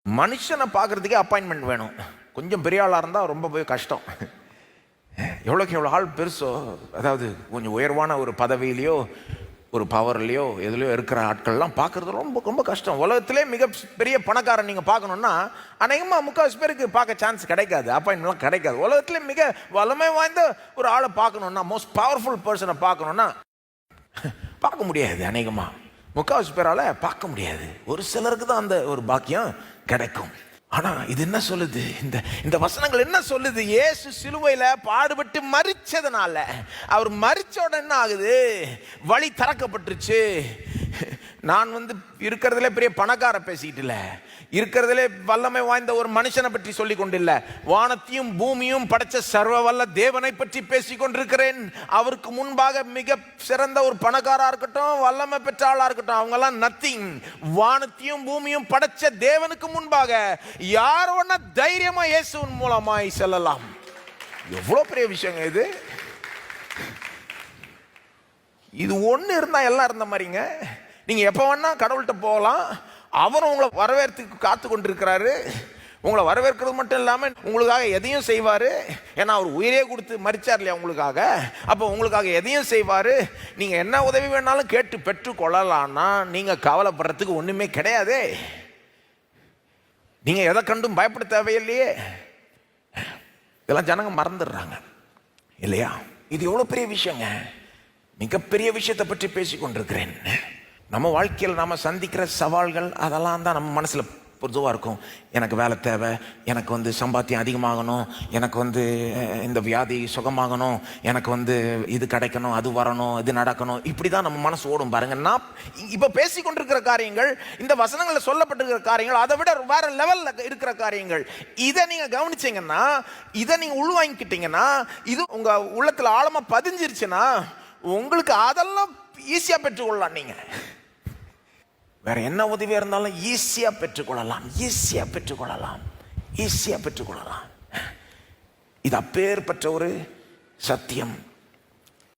மனுஷனை பார்க்கறதுக்கே அப்பாயின்மெண்ட் வேணும். கொஞ்சம் பெரிய ஆளாக இருந்தால் ரொம்ப போய் கஷ்டம். எவ்வளோக்கு எவ்வளோ ஆள் பெருசோ, அதாவது கொஞ்சம் உயர்வான ஒரு பதவியிலையோ ஒரு பவர்லையோ எதுலையோ இருக்கிற ஆட்கள்லாம் பார்க்குறது ரொம்ப ரொம்ப கஷ்டம். உலகத்திலே மிக பெரிய பணக்காரன் நீங்கள் பார்க்கணுன்னா அநேகமாக 3/4 பேருக்கு பார்க்க சான்ஸ் கிடைக்காது, அப்பாயின்மெண்ட்லாம் கிடைக்காது. உலகத்திலே மிக வல்லமை வாய்ந்த ஒரு ஆளை பார்க்கணுன்னா, மோஸ்ட் பவர்ஃபுல் பர்சனை பார்க்கணுன்னா பார்க்க முடியாது. அநேகமாக 3/4 பேரால் பார்க்க முடியாது. ஒரு சிலருக்கு தான் அந்த ஒரு பாக்கியம் கிடைக்கும். ஆனா இது என்ன சொல்லுது, இந்த வசனங்கள் என்ன சொல்லுது? இயேசு சிலுவையில பாடுபட்டு மரிச்சதுனால, அவர் மரிச்ச உடனே என்ன ஆகுது? வழி திறக்கப்பட்டுருச்சு. நான் இருக்கிறதுல பெரிய பணக்கார பேசிக்கிட்டு இல்லை, இருக்கிறதுலே வல்லமை வாய்ந்த ஒரு மனுஷனை பற்றி சொல்லி கொண்டில்லை, வானத்தையும் பூமியும் படைச்ச சர்வ வல்ல தேவனை பற்றி பேசி கொண்டிருக்கிறேன். அவருக்கு முன்பாக மிக சிறந்த ஒரு பணக்காரா இருக்கட்டும், வல்லமை பெற்ற ஆளா இருக்கட்டும், அவங்க எல்லாம் நத்திங். வானத்தையும் பூமியும் படைச்ச தேவனுக்கு முன்பாக யார் ஒன்னா தைரியமா இயேசுவின் மூலமாய் செல்லலாம். எவ்வளவு பெரிய விஷயங்க இது. இது ஒண்ணு இருந்தா எல்லாம் இருந்த மாதிரிங்க. நீங்க எப்ப வேணா கடவுள்கிட்ட போகலாம். அவரும் உங்களை வரவேற்று காத்து கொண்டிருக்கிறாரு. உங்களை வரவேற்கிறது மட்டும் இல்லாமல் உங்களுக்காக எதையும் செய்வார். ஏன்னா அவர் உயிரே கொடுத்து மரிச்சார் இல்லையா உங்களுக்காக. அப்போ உங்களுக்காக எதையும் செய்வார். நீங்கள் என்ன உதவி வேணாலும் கேட்டு பெற்று கொள்ளலான்னா நீங்கள் கவலைப்படுறதுக்கு ஒன்றுமே கிடையாதே. நீங்கள் எதை கண்டும் பயப்பட தேவையில்லையே. இதெல்லாம் ஜனங்க மறந்துடுறாங்க இல்லையா? இது எவ்வளோ பெரிய விஷயங்க. மிகப்பெரிய விஷயத்தை பற்றி பேசி கொண்டிருக்கிறேன். நம்ம வாழ்க்கையில் நாம் சந்திக்கிற சவால்கள் அதெல்லாம் தான் நம்ம மனசில் பொதுவாக இருக்கும். எனக்கு வேலை தேவை, எனக்கு சம்பாத்தியம் அதிகமாகணும், எனக்கு இந்த வியாதி சுகமாகணும், எனக்கு இது கிடைக்கணும், அது வரணும், இது நடக்கணும், இப்படி தான் நம்ம மனசு ஓடும் பாருங்க. நான் இப்போ பேசி கொண்டிருக்கிற காரியங்கள், இந்த வசனங்களில் சொல்லப்பட்டிருக்கிற காரியங்கள் அதை விட வேற லெவலில் இருக்கிற காரியங்கள். இதை நீங்கள் கவனிச்சிங்கன்னா, இதை நீங்கள் உள்வாங்கிக்கிட்டீங்கன்னா, இது உங்கள் உள்ளத்தில் ஆழமாக பதிஞ்சிருச்சுன்னா உங்களுக்கு அதெல்லாம் ஈஸியாக பெற்றுக்கொள்ளலாம். நீங்கள் வேற என்ன உதவியா இருந்தாலும் ஈஸியா பெற்றுக்கொள்ளலாம், ஈஸியா பெற்றுக்கொள்ளலாம், ஈஸியா பெற்றுக்கொள்ளலாம். இது அப்பேற்பட்ட ஒரு சத்தியம்.